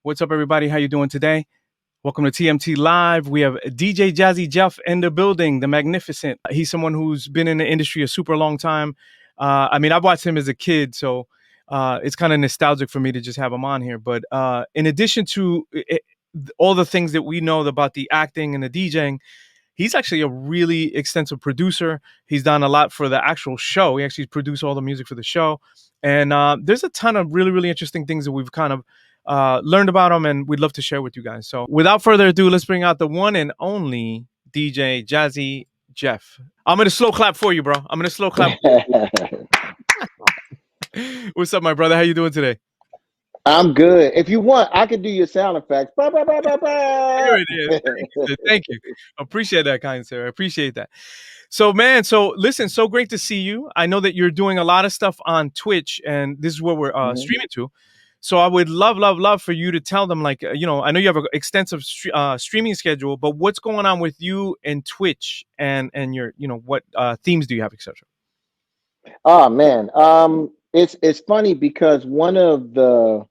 What's up, everybody? How you doing today? Welcome to TMT Live. We have DJ Jazzy Jeff in the building, the magnificent. He's someone who's been in the industry a super long time. I've watched him as a kid, so it's kind of nostalgic for me to just have him on here. But in addition to all the things that we know about the acting and the DJing, he's actually a really extensive producer. He's done a lot for the actual show. He actually produced all the music for the show. And there's a ton of really, really interesting things that we've kind of learned about him, and we'd love to share with you guys. So without further ado, let's bring out the one and only DJ Jazzy Jeff. I'm going to slow clap for you, bro. I'm going to slow clap. What's up, my brother? How you doing today? I'm good. If you want, I could do your sound effects. Bah, bah, bah, bah, bah. Here it is. Thank you. Appreciate that, kind sir. I appreciate that. So, man, listen, so great to see you. I know that you're doing a lot of stuff on Twitch, and this is where we're streaming to. So I would love for you to tell them, like, I know you have an extensive streaming schedule, but what's going on with you and Twitch, and your, what themes do you have, etc. Oh man, it's funny because one of the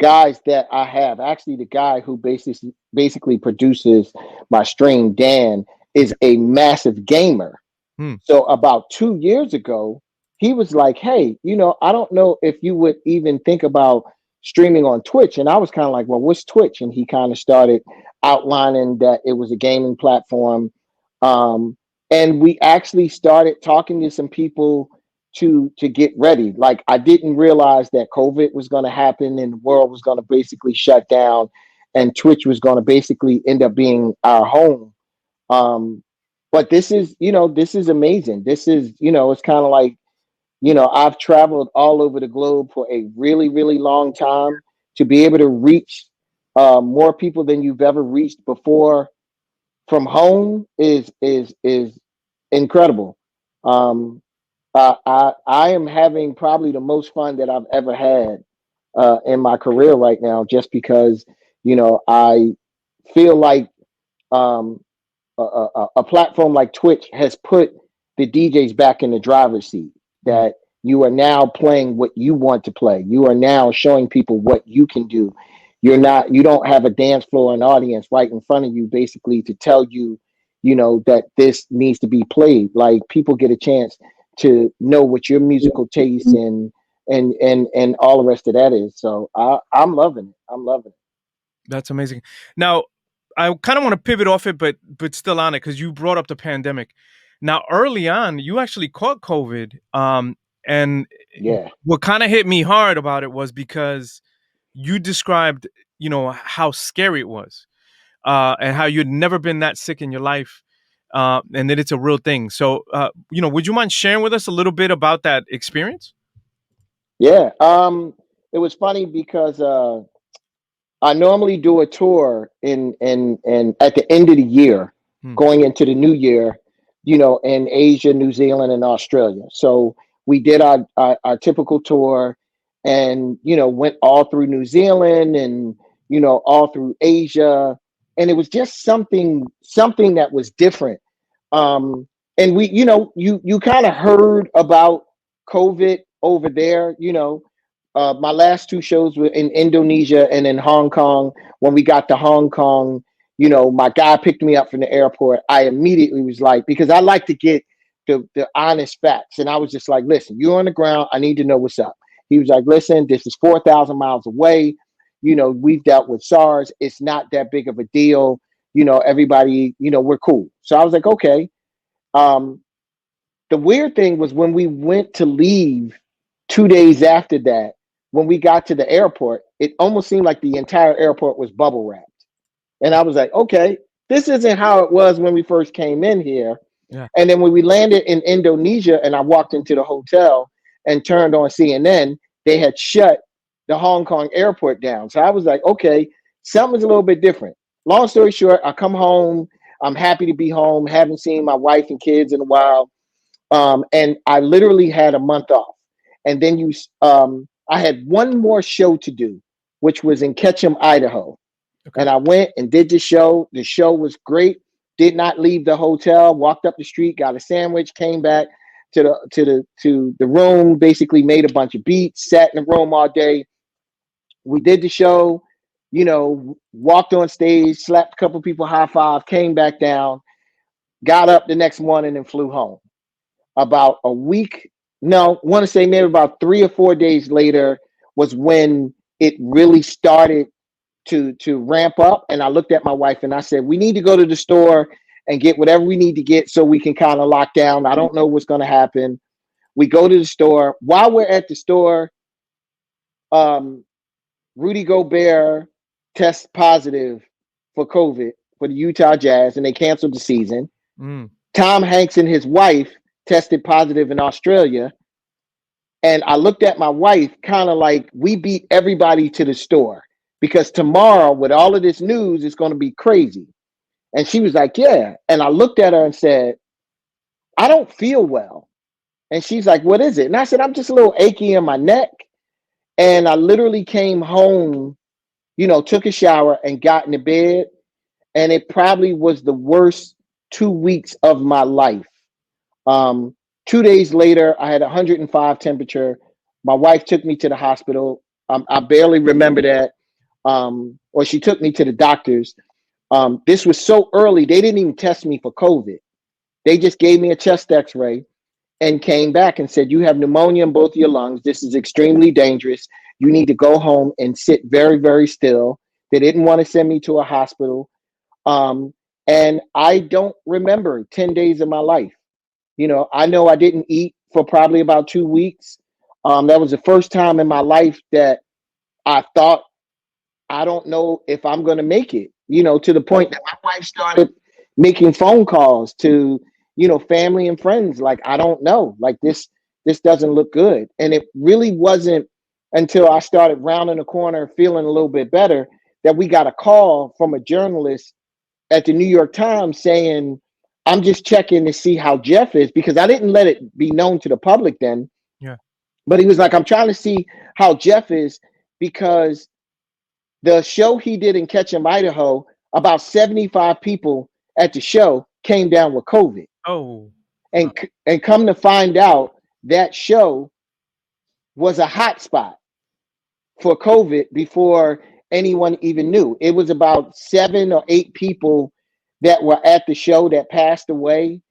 guys that I have, actually the guy who basically produces my stream, Dan, is a massive gamer. So about 2 years ago, he was like, "Hey, I don't know if you would even think about streaming on Twitch." And I was kind of like, "Well, what's Twitch?" And he kind of started outlining that it was a gaming platform. And we actually started talking to some people to get ready. Like, I didn't realize that COVID was going to happen and the world was going to basically shut down, and Twitch was going to basically end up being our home. But this is amazing. This is, it's kind of like, I've traveled all over the globe for a really, really long time. To be able to reach more people than you've ever reached before from home is incredible. I am having probably the most fun that I've ever had in my career right now, just because I feel like um, a platform like Twitch has put the DJs back in the driver's seat. That you are now playing what you want to play. You are now showing people what you can do. You don't have a dance floor and audience right in front of you, basically to tell you, that this needs to be played. Like, people get a chance to know what your musical taste and all the rest of that is. So I'm loving it. I'm loving it. That's amazing. Now, I kind of want to pivot off it, but still on it, because you brought up the pandemic. Now, early on, you actually caught COVID, and Yeah. what kind of hit me hard about it was because you described, how scary it was, and how you'd never been that sick in your life, and that it's a real thing. So, would you mind sharing with us a little bit about that experience? Yeah. It was funny because I normally do a tour in at the end of the year, going into the new year, in Asia, New Zealand, and Australia. So we did our typical tour, and went all through New Zealand, and all through Asia, and it was just something that was different. And we, you kind of heard about COVID over there. My last two shows were in Indonesia and in Hong Kong. When we got to Hong Kong, my guy picked me up from the airport. I immediately was like, because I like to get the honest facts. And I was just like, listen, you're on the ground. I need to know what's up. He was like, listen, this is 4,000 miles away. We've dealt with SARS. It's not that big of a deal. Everybody, we're cool. So I was like, okay. Um, the weird thing was when we went to leave 2 days after that, when we got to the airport, it almost seemed like the entire airport was bubble wrapped. And I was like, okay, this isn't how it was when we first came in here. Yeah. And then when we landed in Indonesia and I walked into the hotel and turned on CNN, they had shut the Hong Kong airport down. So I was like, okay, something's a little bit different. Long story short, I come home. I'm happy to be home. Haven't seen my wife and kids in a while. And I literally had a month off. And then I had one more show to do, which was in Ketchum, Idaho. Okay. And I went and did the show. The show was great. Did not leave the hotel. Walked up the street, got a sandwich, came back to the room. Basically, made a bunch of beats, sat in the room all day. We did the show. walked on stage, slapped a couple people high five, came back down, got up the next morning and flew home. About a week, no, I want to say maybe about 3 or 4 days later was when it really started to ramp up. And I looked at my wife and I said, we need to go to the store and get whatever we need to get so we can kind of lock down. I don't know what's going to happen. We go to the store. While we're at the store, um, Rudy Gobert tests positive for COVID for the Utah Jazz, and they canceled the season. Tom Hanks and his wife tested positive in Australia. And I looked at my wife kind of like, we beat everybody to the store because tomorrow, with all of this news, it's going to be crazy. And she was like, yeah. And I looked at her and said, I don't feel well. And she's like, what is it? And I said, I'm just a little achy in my neck. And I literally came home, took a shower and got into bed. And it probably was the worst 2 weeks of my life. 2 days later, I had 105 temperature. My wife took me to the hospital. I barely remember that. Or she took me to the doctors. This was so early, they didn't even test me for COVID. They just gave me a chest x-ray and came back and said, you have pneumonia in both your lungs. This is extremely dangerous. You need to go home and sit very, very still. They didn't want to send me to a hospital. And I don't remember 10 days of my life. I know I didn't eat for probably about 2 weeks. That was the first time in my life that I thought, I don't know if I'm going to make it, to the point that my wife started making phone calls to, family and friends. Like, I don't know, like this doesn't look good. And it really wasn't until I started rounding the corner, feeling a little bit better, that we got a call from a journalist at the New York Times saying, I'm just checking to see how Jeff is, because I didn't let it be known to the public then. Yeah. But he was like, I'm trying to see how Jeff is, because the show he did in Ketchum, Idaho, about 75 people at the show came down with COVID. Oh. And come to find out, that show was a hot spot for COVID before anyone even knew. It was about 7 or 8 people that were at the show that passed away.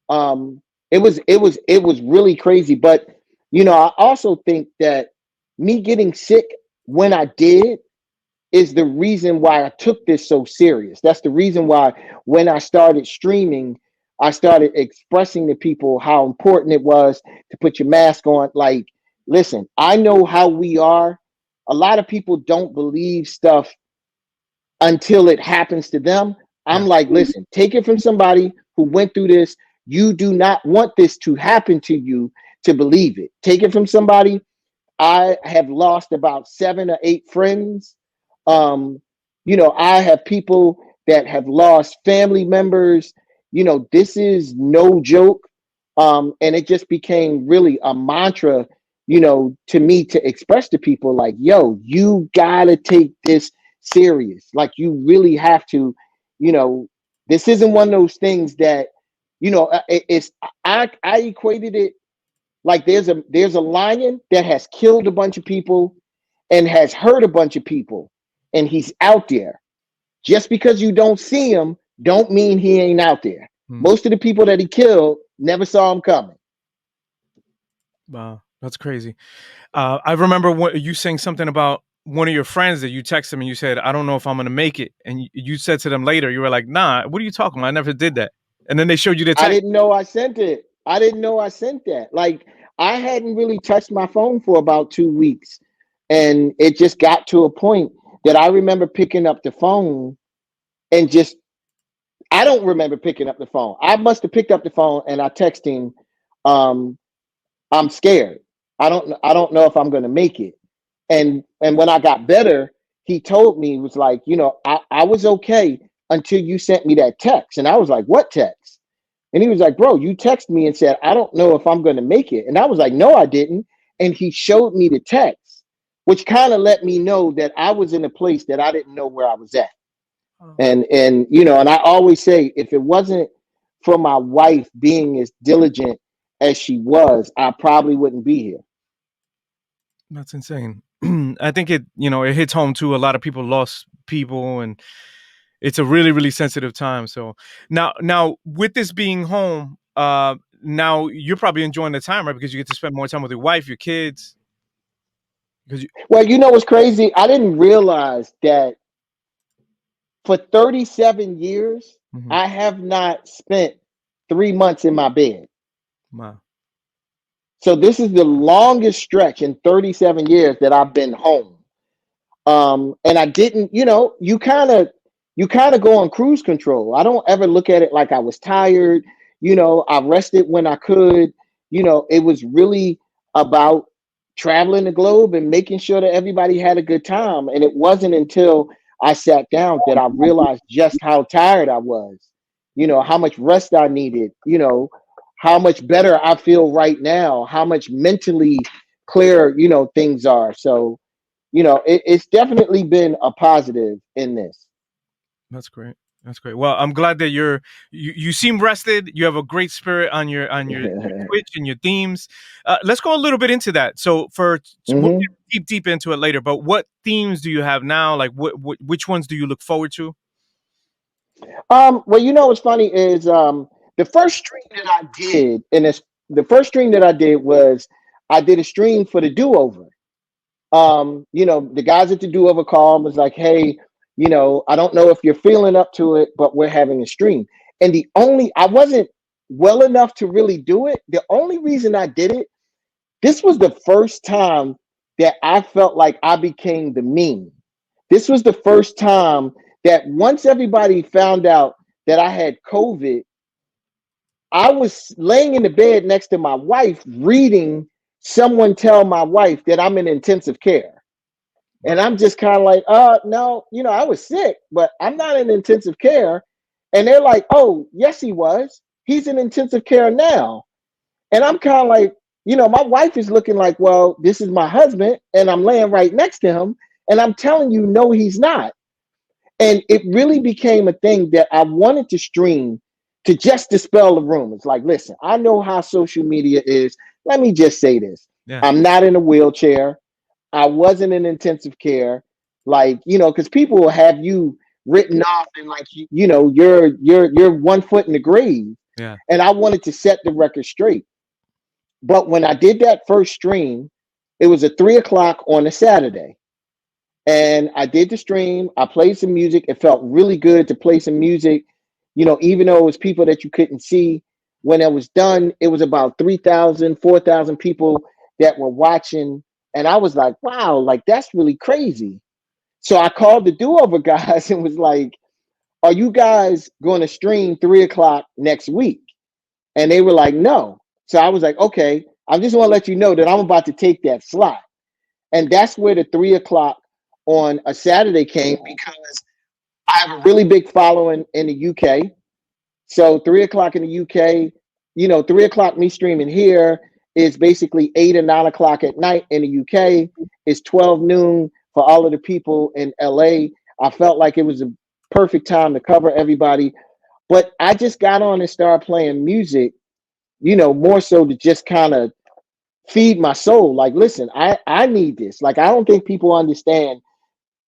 It was really crazy. But I also think that me getting sick when I did is the reason why I took this so serious. That's the reason why when I started streaming, I started expressing to people how important it was to put your mask on. Like, listen, I know how we are. A lot of people don't believe stuff until it happens to them. I'm like, listen, take it from somebody who went through this. You do not want this to happen to you to believe it. Take it from somebody. I have lost about 7 or 8 friends. I have people that have lost family members. This is no joke. And it just became really a mantra, to me, to express to people like, yo, you gotta take this serious. Like, you really have to, this isn't one of those things that, it's, I equated it like there's a lion that has killed a bunch of people and has hurt a bunch of people, and he's out there. Just because you don't see him don't mean he ain't out there. Most of the people that he killed never saw him coming. Wow, that's crazy. I remember you saying something about one of your friends that you texted him and you said, I don't know if I'm going to make it. And you said to them later, you were like, nah, what are you talking about? I never did that. And then they showed you the text. I didn't know I sent it. I didn't know I sent that. Like, I hadn't really touched my phone for about 2 weeks. And it just got to a point that I remember picking up the phone and just, I don't remember picking up the phone. I must have picked up the phone and I texted him, I'm scared. I don't know if I'm going to make it. And when I got better, he told me, he was like, I was okay until you sent me that text. And I was like, what text? And he was like, bro, you texted me and said, I don't know if I'm going to make it. And I was like, no, I didn't. And he showed me the text, which kind of let me know that I was in a place that I didn't know where I was at. And I always say, if it wasn't for my wife being as diligent as she was, I probably wouldn't be here. That's insane. I think it hits home too. A lot of people lost people, and it's a really, really sensitive time. So now with this being home, now you're probably enjoying the time, right? Because you get to spend more time with your wife, your kids. Because you, Well, you know what's crazy? I didn't realize that for 37 years, Mhm. I have not spent 3 months in my bed. Wow. So this is the longest stretch in 37 years that I've been home. And I didn't, you kind of go on cruise control. I don't ever look at it like I was tired. I rested when I could. It was really about traveling the globe and making sure that everybody had a good time. And it wasn't until I sat down that I realized just how tired I was, how much rest I needed, how much better I feel right now, how much mentally clear, things are. So, it's definitely been a positive in this. That's great. That's great. Well, I'm glad that you seem rested. You have a great spirit on your Twitch and your themes. Let's go a little bit into that. We'll hmm get deep into it later. But what themes do you have now? Like, which ones do you look forward to? Well, what's funny is the first stream that I did, and the first stream that I did was I did a stream for the do over. The guys at the do over call was like, hey, I don't know if you're feeling up to it, but we're having a stream. And I wasn't well enough to really do it. The only reason I did it, this was the first time that I felt like I became the meme. This was the first time that once everybody found out that I had COVID, I was laying in the bed next to my wife reading someone tell my wife that I'm in intensive care. And I'm just kind of like, no, I was sick, but I'm not in intensive care. And they're like, oh, yes, he was. He's in intensive care now. And I'm kind of like, my wife is looking like, well, this is my husband, and I'm laying right next to him. And I'm telling you, no, he's not. And it really became a thing that I wanted to stream to just dispel the rumors. Like, listen, I know how social media is. Let me just say this. Yeah. I'm not in a wheelchair. I wasn't in intensive care. Like, because people will have you written off and like you're 1 foot in the grave. Yeah. And I wanted to set the record straight. But when I did that first stream, it was at 3 o'clock on a Saturday. And I did the stream. I played some music. It felt really good to play some music, even though it was people that you couldn't see. When it was done, it was about 3,000, 4,000 people that were watching. And I was like, wow, like that's really crazy. So I called the do over guys and was like, are you guys going to stream 3 o'clock next week? And they were like, no. So I was like, okay, I just want to let you know that I'm about to take that slot. And that's where the 3 o'clock on a Saturday came because I have a really big following in the UK. So 3 o'clock in the UK, 3 o'clock me streaming here is basically 8 or 9 o'clock at night in the UK. It's 12 noon for all of the people in LA. I felt like it was a perfect time to cover everybody. But I just got on and started playing music, more so to just kind of feed my soul. Like, listen, I need this. Like, I don't think people understand.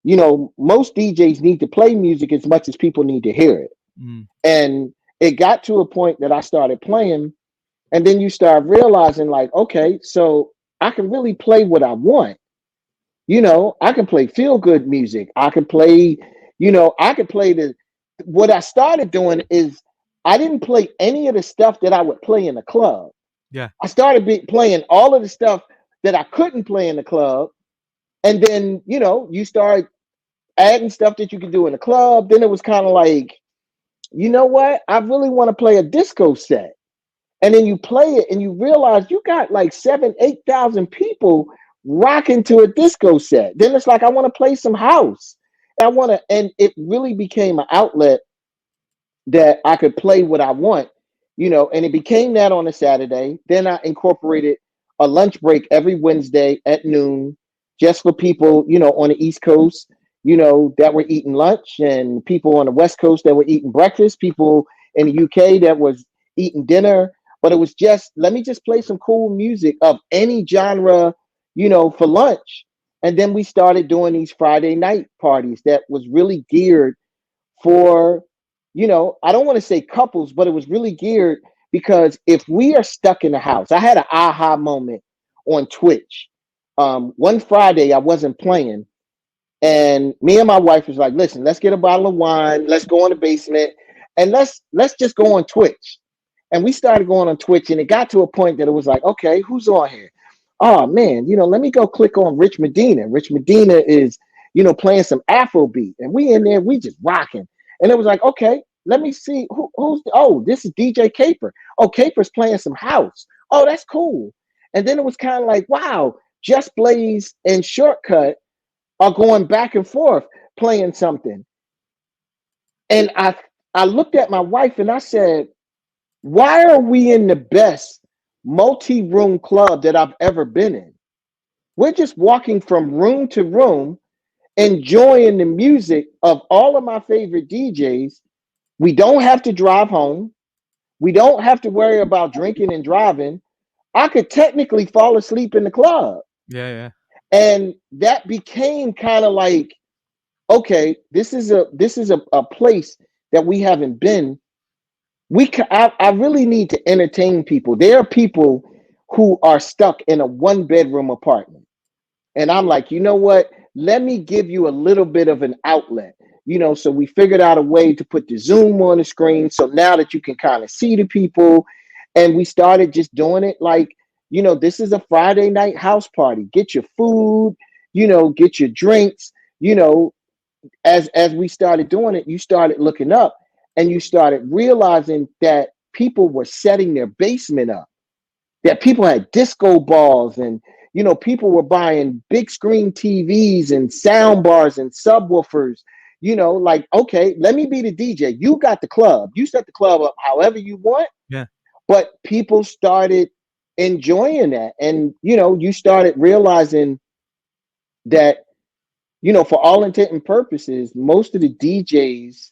Most DJs need to play music as much as people need to hear it. Mm. And it got to a point that I started playing, and then you start realizing, like, okay, so I can really play what I want. I can play feel good music. I can play, I could play the. What I started doing is I didn't play any of the stuff that I would play in the club. Yeah. I started playing all of the stuff that I couldn't play in the club. And then, you start adding stuff that you could do in the club. Then it was kind of like, you know what? I really want to play a disco set. And then you play it and you realize you got like 8,000 people rocking to a disco set. Then it's like, I want to play some house. And it really became an outlet that I could play what I want, and it became that on a Saturday. Then I incorporated a lunch break every Wednesday at noon just for people, on the East Coast, that were eating lunch, and people on the West Coast that were eating breakfast, people in the UK that was eating dinner. But it was just, let me just play some cool music of any genre, for lunch. And then we started doing these Friday night parties that was really geared for, I don't want to say couples, but it was really geared because if we are stuck in the house, I had an aha moment on Twitch. One Friday I wasn't playing, and me and my wife was like, listen, let's get a bottle of wine, let's go in the basement, and let's just go on Twitch. And we started going on Twitch, and it got to a point that it was like, okay, who's on here? Oh man, let me go click on Rich Medina. Rich Medina is, playing some Afrobeat, and we in there, we just rocking. And it was like, okay, let me see oh, this is DJ Caper. Oh, Caper's playing some house. Oh, that's cool. And then it was kind of like, wow, Just Blaze and Shortcut are going back and forth playing something. And I looked at my wife and I said, why are we in the best multi-room club that I've ever been in? We're just walking from room to room, enjoying the music of all of my favorite DJs. We don't have to drive home. We don't have to worry about drinking and driving. I could technically fall asleep in the club. Yeah. And that became kind of like, okay, this is a place that we haven't been. I really need to entertain people. There are people who are stuck in a 1-bedroom apartment. And I'm like, you know what? Let me give you a little bit of an outlet. So we figured out a way to put the Zoom on the screen. So now that you can kind of see the people, and we started just doing it like, this is a Friday night house party. Get your food, get your drinks, as we started doing it, you started looking up and you started realizing that people were setting their basement up, that people had disco balls, and people were buying big screen TVs and sound bars and subwoofers. Like, okay, let me be the DJ. You got the club. You set the club up however you want. Yeah. But people started enjoying that. And, you started realizing that, for all intent and purposes, most of the DJs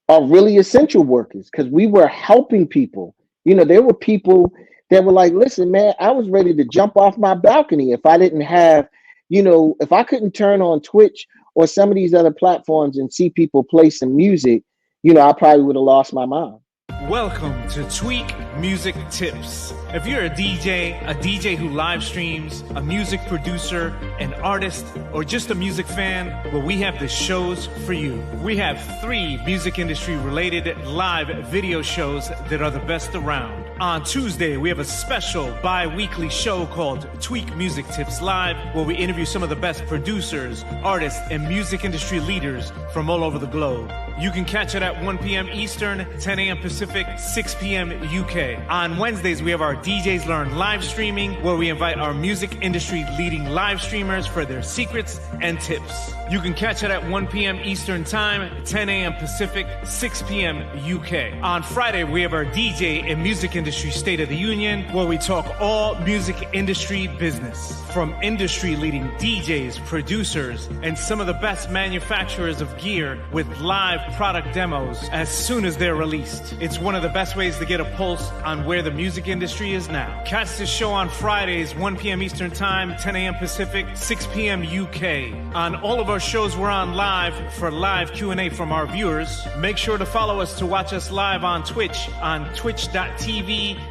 are really essential workers because we were helping people. There were people that were like, listen, man, I was ready to jump off my balcony if I didn't have, if I couldn't turn on Twitch or some of these other platforms and see people play some music, I probably would have lost my mind. Welcome to Tweak Music Tips. If you're a DJ who live streams, a music producer, an artist, or just a music fan, well, we have the shows for you. We have 3 music industry related live video shows that are the best around. On Tuesday, we have a special bi-weekly show called Tweak Music Tips Live, where we interview some of the best producers, artists, and music industry leaders from all over the globe. You can catch it at 1 p.m. Eastern, 10 a.m. Pacific, 6 p.m. UK. On Wednesdays, we have our DJs Learn live streaming, where we invite our music industry leading live streamers for their secrets and tips. You can catch it at 1 p.m. Eastern Time, 10 a.m. Pacific, 6 p.m. UK. On Friday, we have our DJ and Music Industry State of the Union, where we talk all music industry business. From industry leading DJs, producers, and some of the best manufacturers of gear with live product demos as soon as they're released. It's one of the best ways to get a pulse on where the music industry is now. Catch this show on Fridays, 1 p.m. Eastern Time, 10 a.m. Pacific, 6 p.m. UK. On all of our shows, we're on live for live Q&A from our viewers. Make sure to follow us to watch us live on Twitch on twitch.tv/Tweak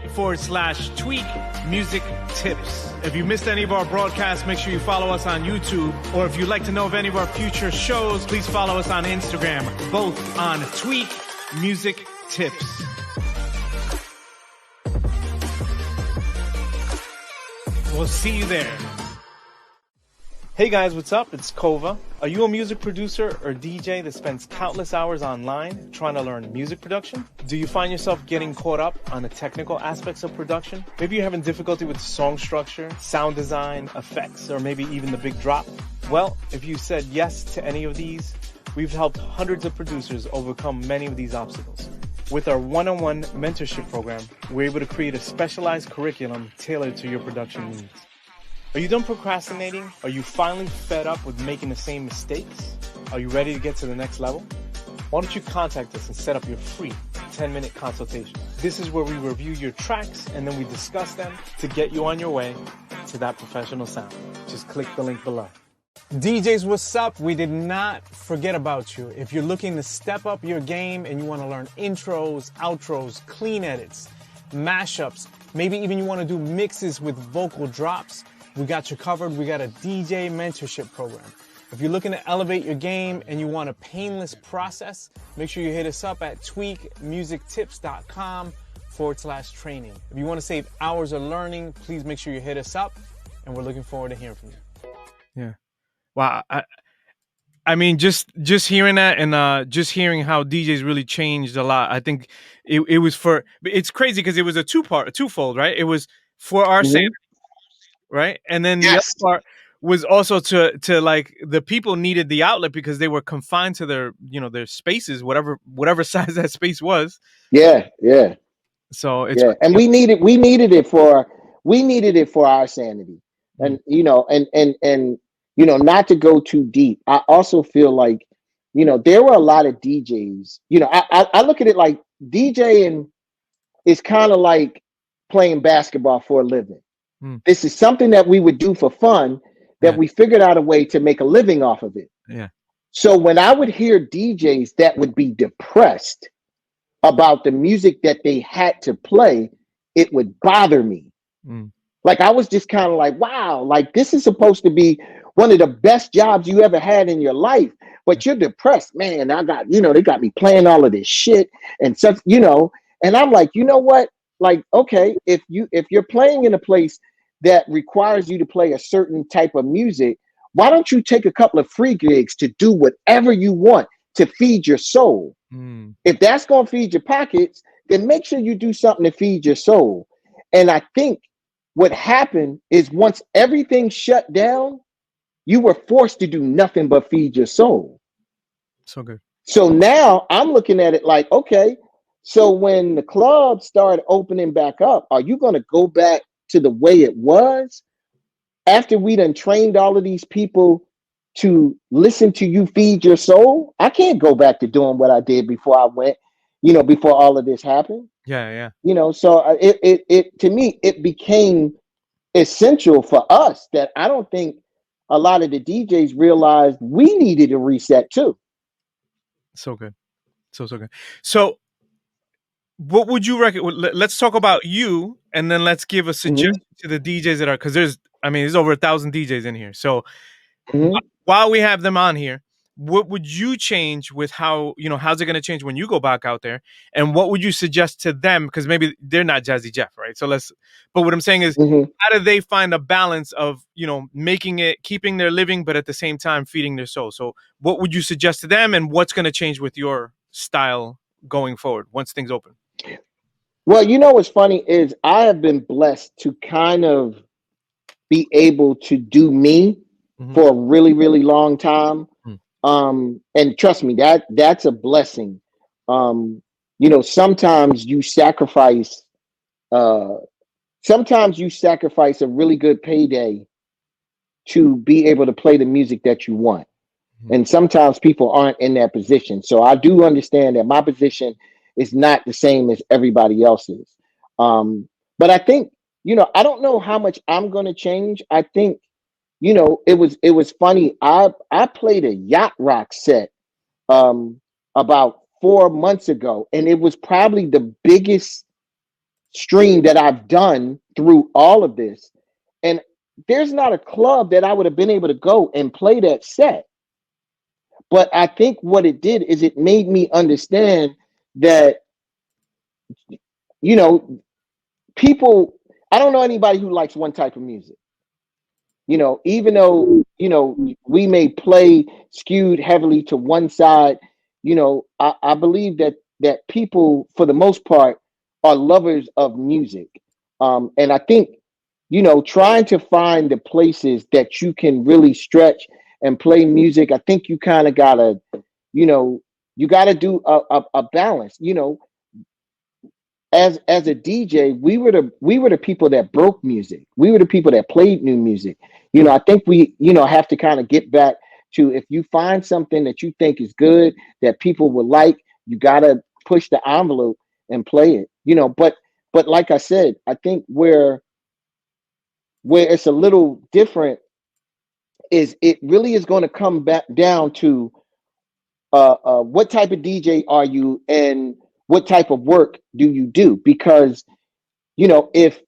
Music Tips. If you missed any of our broadcasts, make sure you follow us on YouTube. Or if you'd like to know of any of our future shows, please follow us on Instagram, both on Tweak Music Tips. We'll see you there. Hey guys, what's up? It's Kova. Are you a music producer or DJ that spends countless hours online trying to learn music production? Do you find yourself getting caught up on the technical aspects of production? Maybe you're having difficulty with song structure, sound design, effects, or maybe even the big drop? Well, if you said yes to any of these, we've helped hundreds of producers overcome many of these obstacles. With our one-on-one mentorship program, we're able to create a specialized curriculum tailored to your production needs. Are you done procrastinating? Are you finally fed up with making the same mistakes? Are you ready to get to the next level? Why don't you contact us and set up your free 10-minute consultation? This is where we review your tracks and then we discuss them to get you on your way to that professional sound. Just click the link below. DJs, what's up? We did not forget about you. If you're looking to step up your game and you want to learn intros, outros, clean edits, mashups, maybe even you want to do mixes with vocal drops, we got you covered. We got a DJ mentorship program. If you're looking to elevate your game and you want a painless process, make sure you hit us up at tweakmusictips.com/training. If you want to save hours of learning, please make sure you hit us up, and we're looking forward to hearing from you. Yeah. Wow. I mean, just hearing that and just hearing how DJs really changed a lot. I think it was for, it's crazy because it was a twofold, right? It was for our sanity, Mhm. right? And then the other Yes. part was also to like the people needed the outlet because they were confined to their, their spaces, whatever size that space was. Yeah, yeah, So it's yeah. And we needed it for our sanity. mm, And not to go too deep. I also feel like, there were a lot of DJs. I look at it like DJing is kind of like playing basketball for a living. mm, This is something that we would do for fun, that yeah, we figured out a way to make a living off of it. yeah, So when I would hear DJs that would be depressed about the music that they had to play, it would bother me. mm, Like I was just kind of like, wow, like this is supposed to be one of the best jobs you ever had in your life, but you're depressed. Man, they got me playing all of this shit and such, and I'm like, you know what? Like, okay, if you're playing in a place that requires you to play a certain type of music, why don't you take a couple of free gigs to do whatever you want to feed your soul? mm, If that's going to feed your pockets, then make sure you do something to feed your soul. And I think what happened is once everything shut down, you were forced to do nothing but feed your soul. so good. So now I'm looking at it like, okay, so when the clubs started opening back up, are you going to go back to the way it was after we done trained all of these people to listen to you feed your soul? I can't go back to doing what I did before I went, before all of this happened. Yeah, yeah. So it to me it became essential for us that I don't think a lot of the DJs realized we needed a reset too. So good. So good. So what would you recommend? Let's talk about you, and then let's give a Hmm. suggestion to the DJs that are, because there's over 1,000 DJs in here. So Hmm. while we have them on here, what would you change with how's it going to change when you go back out there? And what would you suggest to them? Because maybe they're not Jazzy Jeff, right? But what I'm saying is, Hmm. how do they find a balance of, making it, keeping their living, but at the same time feeding their soul? So what would you suggest to them, and what's going to change with your style going forward once things open? Well, what's funny is I have been blessed to kind of be able to do me Mm-hmm. for a really, really long time. And trust me, that's a blessing. Um, sometimes you sacrifice uh sometimes you sacrifice a really good payday to be able to play the music that you want. Mm-hmm. And sometimes people aren't in that position. So I do understand that my position is not the same as everybody else's. But I think, I don't know how much I'm going to change. I think, it was funny. I played a yacht rock set um, about 4 months ago, and it was probably the biggest stream that I've done through all of this. And there's not a club that I would have been able to go and play that set. But I think what it did is it made me understand that, you know, people, I don't know anybody who likes one type of music. Even though, we may play skewed heavily to one side, I believe that people, for the most part, are lovers of music. And I think, trying to find the places that you can really stretch and play music, I think you kind of gotta, you know, you gotta do a balance. As a DJ, we were the people that broke music. We were the people that played new music. I think we, have to kind of get back to, if you find something that you think is good that people will like, you gotta push the envelope and play it. But like I said, I think where it's a little different it really is going to come back down to what type of DJ are you and what type of work do you do? Because, if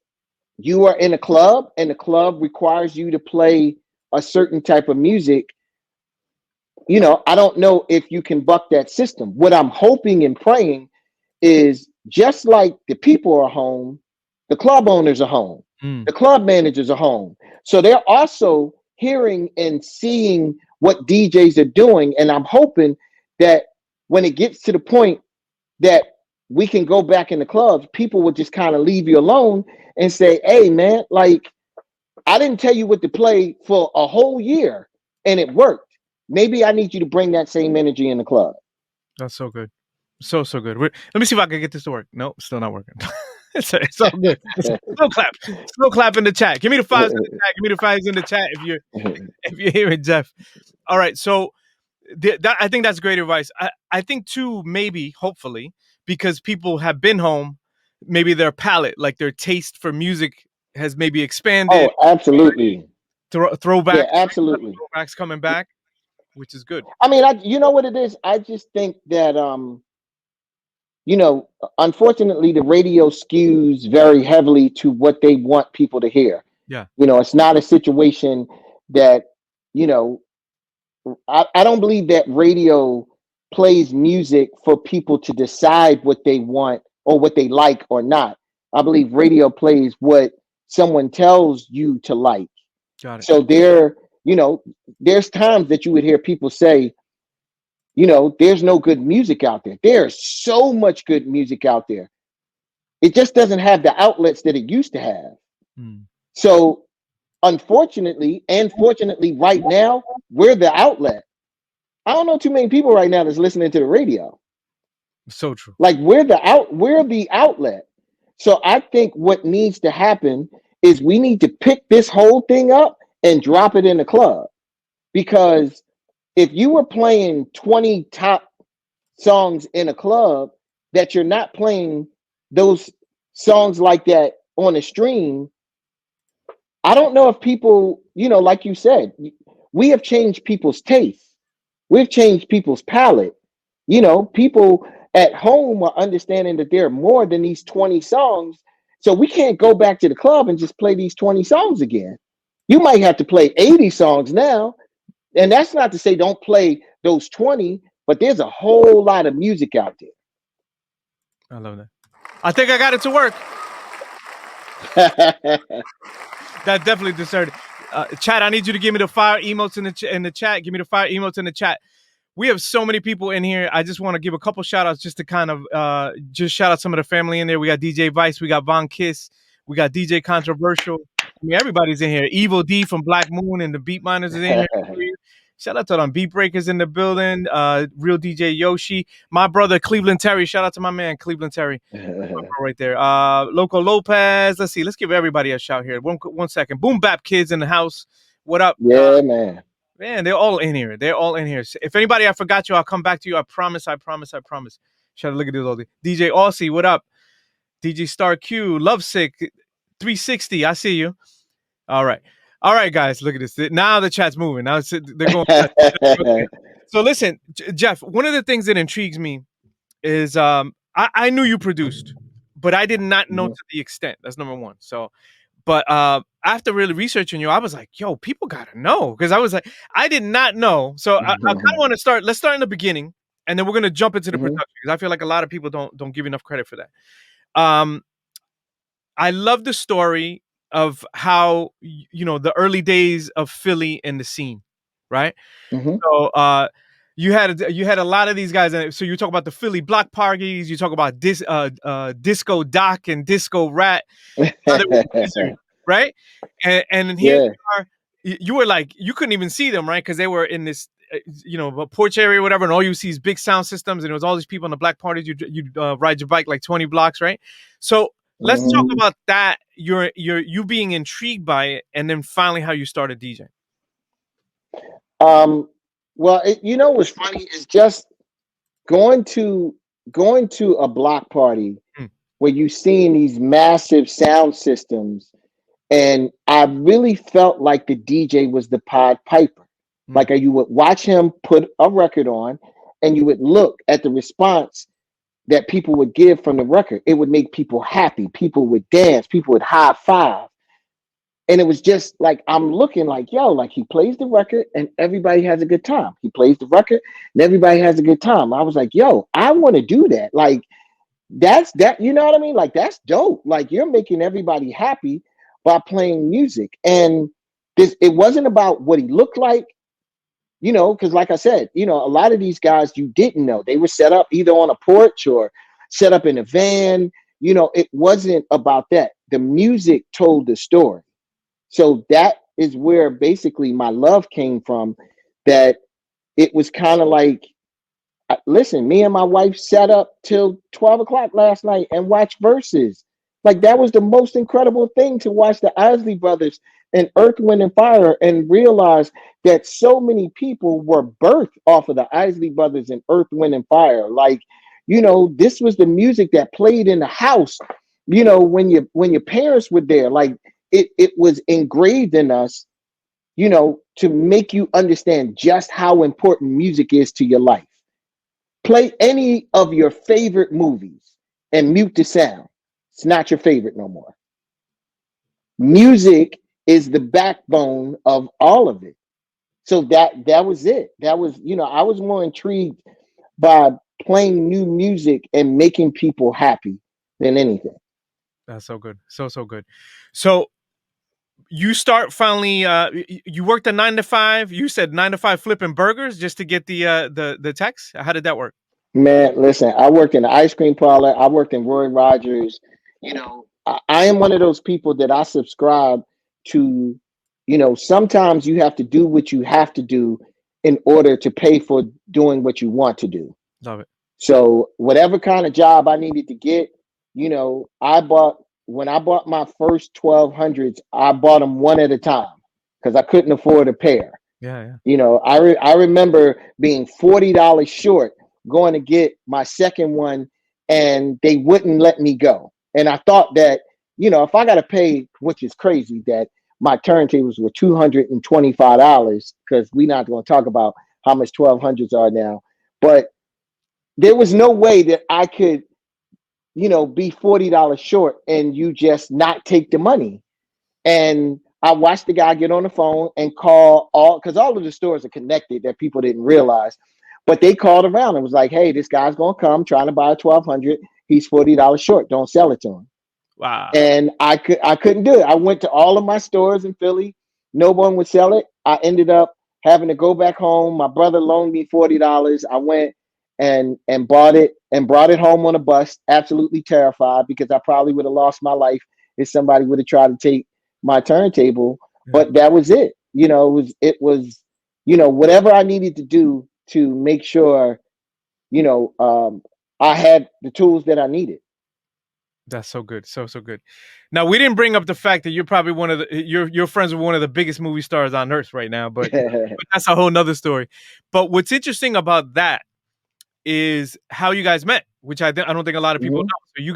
you are in a club and the club requires you to play a certain type of music, I don't know if you can buck that system. What I'm hoping and praying is just like the people are home, the club owners are home, the club managers are home. So they're also hearing and seeing what DJs are doing. And I'm hoping that when it gets to the point that we can go back in the clubs, people will just kind of leave you alone and say, hey, man, like, I didn't tell you what to play for a whole year and it worked. Maybe I need you to bring that same energy in the club. That's so good. So good. Let me see if I can get this to work. No, still not working. it's all good. Slow clap. Slow clap in the chat. Give me the fives in the chat. Give me the fives in the chat if you're hearing Jeff. All right. So I think that's great advice. I think too, maybe, hopefully, because people have been home, maybe their palate, like their taste for music has maybe expanded. Oh, absolutely. Throwbacks. Yeah, absolutely. Throwbacks coming back, which is good. I mean, you know what it is? I just think that, unfortunately, the radio skews very heavily to what they want people to hear. Yeah. It's not a situation that, I don't believe that radio plays music for people to decide what they want or what they like or not. I believe radio plays what someone tells you to like. Got it. So there's times that you would hear people say, there's no good music out there. There's so much good music out there. It just doesn't have the outlets that it used to have. So unfortunately, and fortunately, right now, we're the outlet. I don't know too many people right now that's listening to the radio. So true. Like we're the outlet. So I think what needs to happen is we need to pick this whole thing up and drop it in the club. Because if you were playing 20 top songs in a club, that you're not playing those songs like that on a stream, I don't know if people, like you said, we have changed people's taste. We've changed people's palate. People at home are understanding that there are more than these 20 songs. So we can't go back to the club and just play these 20 songs again. You might have to play 80 songs now. And that's not to say don't play those 20, but there's a whole lot of music out there. I love that. I think I got it to work. That definitely deserved. Chat, I need you to give me the fire emotes in the chat. Give me the fire emotes in the chat. We have so many people in here. I just want to give a couple shout outs just to kind of just shout out some of the family in there. We got DJ Vice, we got Von Kiss, we got DJ Controversial. I mean, everybody's in here. Evil D from Black Moon and the Beat Miners is in here. Shout out to them. Beat Breakers in the building. Real DJ Yoshi. My brother Cleveland Terry. Shout out to my man Cleveland Terry. Right there. Loco Lopez. Let's see. Let's give everybody a shout here. One second. Boom Bap Kids in the house. What up? Yeah, man. Man, they're all in here. They're all in here. If anybody I forgot you, I'll come back to you. I promise. Shout out, look at this oldie. DJ Aussie, what up? DJ Star Q, Lovesick, 360. I see you. All right, guys. Look at this. Now the chat's moving. Now they're going. So listen, Jeff. One of the things that intrigues me is I knew you produced, but I did not know to the extent. That's number one. So. But after really researching you, I was like, yo, people got to know. Because I was like, I did not know. So I kind of want to start. Let's start in the beginning. And then we're going to jump into the production. Because I feel like a lot of people don't give enough credit for that. I love the story of how, the early days of Philly and the scene. Right? So you had a lot of these guys. So you talk about the Philly block parties. You talk about Disco Doc and Disco Rat. Right? And here we are. You were like, you couldn't even see them, right? Because they were in this, a porch area or whatever, and all you see is big sound systems, and it was all these people in the black parties. You ride your bike like 20 blocks, right? So let's talk about that. You being intrigued by it, and then finally how you started DJing. Well, what's funny is just going to a block party where you're seeing these massive sound systems And I really felt like the DJ was the Pied Piper. Like you would watch him put a record on and you would look at the response that people would give from the record. It would make people happy. People would dance. People would high five. And it was just like, I'm looking like, yo, like he plays the record and everybody has a good time. He plays the record and everybody has a good time. I was like, yo, I want to do that. Like, that's that, you know what I mean? Like, that's dope. Like, you're making everybody happy by playing music. And it wasn't about what he looked like, you know, because like I said, you know, a lot of these guys you didn't know. They were set up either on a porch or set up in a van. You know, it wasn't about that. The music told the story. So that is where basically my love came from, that it was kind of like, listen, me and my wife sat up till 12 o'clock last night and watched Verses. Like, that was the most incredible thing, to watch the Isley Brothers and Earth, Wind, and Fire and realize that so many people were birthed off of the Isley Brothers and Earth, Wind, and Fire. Like, you know, this was the music that played in the house, you know, when your parents were there. Like, it was engraved in us, you know, to make you understand just how important music is to your life. Play any of your favorite movies and mute the sound. It's not your favorite no more. Music is the backbone of all of it. So that was it. That was, you know, I was more intrigued by playing new music and making people happy than anything. That's so good. So good. So you start finally you worked a 9 to 5. You said 9 to 5 flipping burgers just to get the text. How did that work? Man, listen, I worked in the ice cream parlor. I worked in Roy Rogers. You know, I am one of those people that I subscribe to, you know, sometimes you have to do what you have to do in order to pay for doing what you want to do. Love it. So whatever kind of job I needed to get, you know, when I bought my first 1200s, I bought them one at a time because I couldn't afford a pair. Yeah. You know, I remember being $40 short going to get my second one, and they wouldn't let me go. And I thought that, you know, if I got to pay, which is crazy, that my turntables were $225, because we're not going to talk about how much 1200s are now. But there was no way that I could, you know, be $40 short and you just not take the money. And I watched the guy get on the phone and call because all of the stores are connected that people didn't realize. But they called around and was like, hey, this guy's going to come trying to buy a 1200. He's $40 short. Don't sell it to him. Wow. And I couldn't do it. I went to all of my stores in Philly. No one would sell it. I ended up having to go back home. My brother loaned me $40. I went and bought it and brought it home on a bus, absolutely terrified, because I probably would have lost my life if somebody would have tried to take my turntable. Yeah. But that was it. You know, it was, you know, whatever I needed to do to make sure, you know, I had the tools that I needed. That's so good. So good. Now, we didn't bring up the fact that you're probably one of the you're friends with one of the biggest movie stars on earth right now, but that's a whole nother story. But what's interesting about that is how you guys met, which I don't think a lot of people know. So you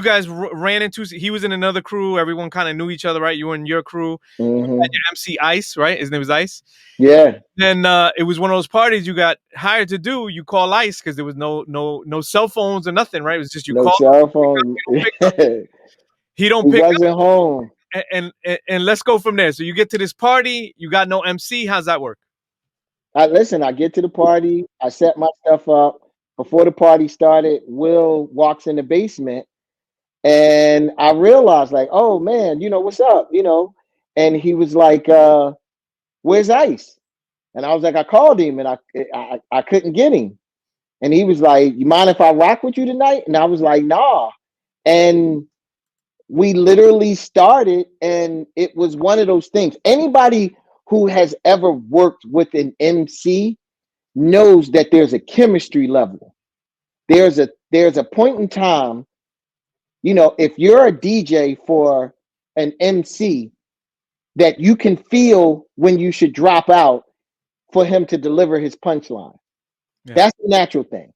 guys ran into, he was in another crew. Everyone kind of knew each other, right? You were in your crew. You had your MC Ice, right? His name was Ice. Yeah. Then it was one of those parties you got hired to do. You call Ice because there was no cell phones or nothing, right? It was just you No call. cell phone. He don't He pick wasn't up. home. And let's go from there. So you get to this party. You got no MC. How's that work? I get to the party. I set my stuff up. Before the party started, Will walks in the basement, and I realized, like, oh man, you know, what's up? You know, and he was like, where's Ice? And I was like, I called him and I couldn't get him. And he was like, you mind if I rock with you tonight? And I was like, nah. And we literally started, and it was one of those things. Anybody who has ever worked with an MC knows that there's a chemistry level. There's a point in time, you know, if you're a DJ for an MC, that you can feel when you should drop out for him to deliver his punchline. Yeah. That's the natural thing.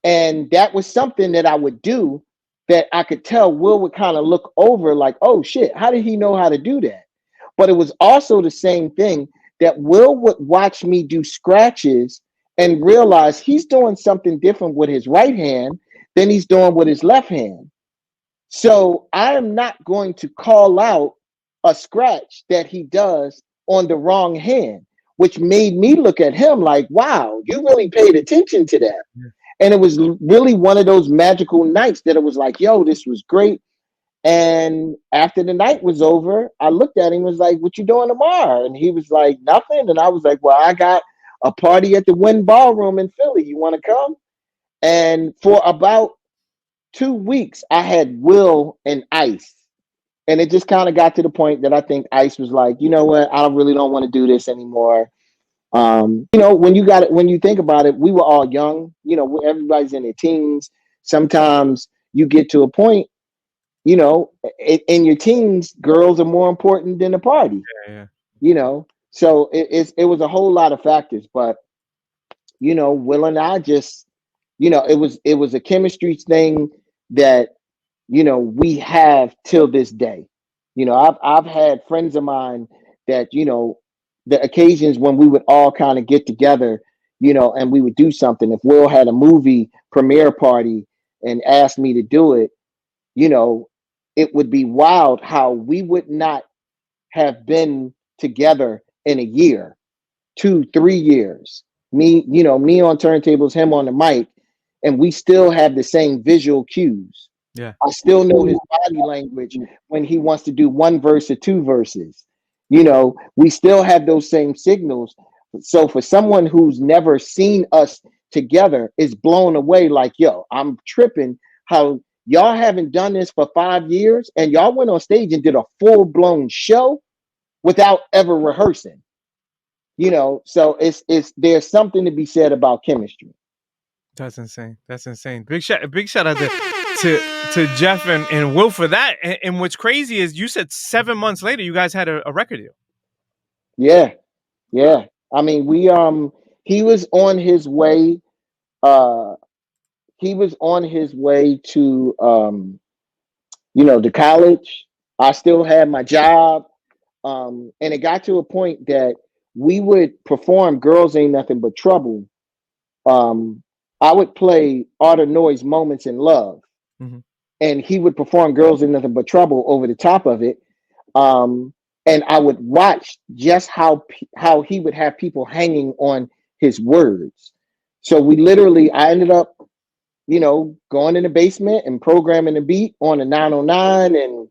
And that was something that I would do that I could tell Will would kind of look over like, oh shit, how did he know how to do that? But it was also the same thing that Will would watch me do scratches and realize he's doing something different with his right hand than he's doing with his left hand. So I am not going to call out a scratch that he does on the wrong hand, which made me look at him like, wow, you really paid attention to that. Yeah. And it was really one of those magical nights that it was like, yo, this was great. And after the night was over, I looked at him and was like, what you doing tomorrow? And he was like, nothing. And I was like, well, I got a party at the Wynn Ballroom in Philly. You want to come? And for about 2 weeks, I had Will and Ice. And it just kind of got to the point that I think Ice was like, you know what? I really don't want to do this anymore. When you got it, when you think about it, we were all young. Everybody's in their teens. Sometimes you get to a point, in your teens, girls are more important than the party. Yeah. So it was a whole lot of factors. But Will and I just, it was a chemistry thing that we have till this day. I've had friends of mine that the occasions when we would all kind of get together, and we would do something. If Will had a movie premiere party and asked me to do it, it would be wild how we would not have been together in a year, 2, 3 years. Me on turntables, him on the mic, and we still have the same visual cues. Yeah. I still know his body language when he wants to do one verse or two verses. We still have those same signals. So for someone who's never seen us together, is blown away like, yo, I'm tripping how y'all haven't done this for 5 years and y'all went on stage and did a full-blown show without ever rehearsing. So it's there's something to be said about chemistry. That's insane. That's insane. Big shout out to Jeff and Will for that. And what's crazy is you said 7 months later you guys had a record deal. Yeah. I mean, he was on his way. Uh, he was on his way to to college. I still had my job. And it got to a point that we would perform Girls Ain't Nothing But Trouble. I would play Art of Noise Moments in Love. Mm-hmm. And he would perform Girls Ain't Nothing But Trouble over the top of it. And I would watch just how he would have people hanging on his words. So I ended up, going in the basement and programming the beat on a 909, and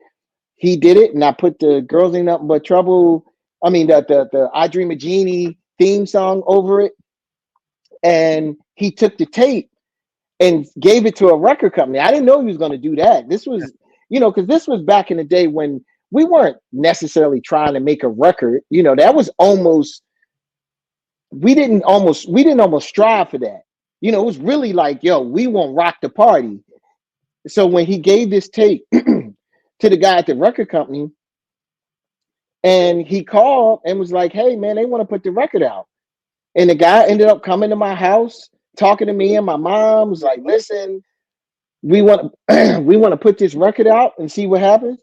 he did it. And I put the Girls Ain't Nothing But Trouble, the I Dream of Jeannie theme song over it. And he took the tape and gave it to a record company. I didn't know he was going to do that. This was, because this was back in the day when we weren't necessarily trying to make a record. That was almost, we didn't almost strive for that. It was really like, yo, we won't rock the party. So when he gave this tape to the guy at the record company, and he called and was like, hey man, they want to put the record out. And the guy ended up coming to my house, talking to me, and my mom was like, listen, we want to put this record out and see what happens.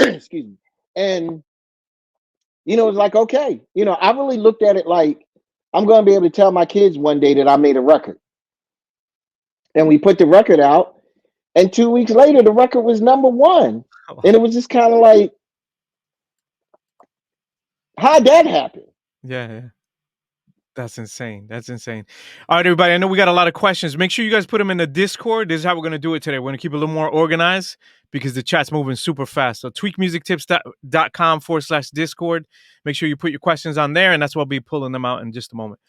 Excuse me. And it's like, okay. I really looked at it like I'm going to be able to tell my kids one day that I made a record. And we put the record out, and 2 weeks later the record was #1. And it was just kind of like, how'd that happen? Yeah. That's insane. That's insane. All right, everybody. I know we got a lot of questions. Make sure you guys put them in the Discord. This is how we're going to do it today. We're going to keep it a little more organized because the chat's moving super fast. So tweakmusictips.com/Discord. Make sure you put your questions on there, and that's what I'll be pulling them out in just a moment.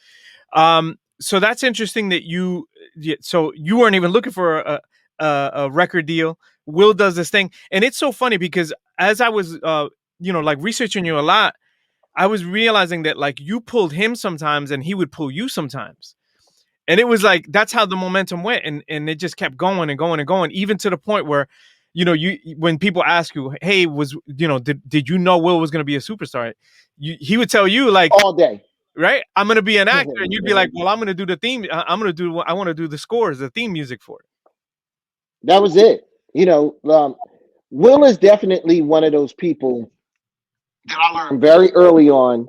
So that's interesting that you weren't even looking for a record deal. Will does this thing. And it's so funny because as I was, researching you a lot, I was realizing that like you pulled him sometimes and he would pull you sometimes. And it was like, that's how the momentum went. And it just kept going and going and going, even to the point where, when people ask you, hey, did you know Will was going to be a superstar? He would tell you like all day, right? I'm going to be an actor. And you'd be like, well, I'm going to do the theme. I want to do the scores, the theme music for it. That was it. You know, Will is definitely one of those people that I learned very early on.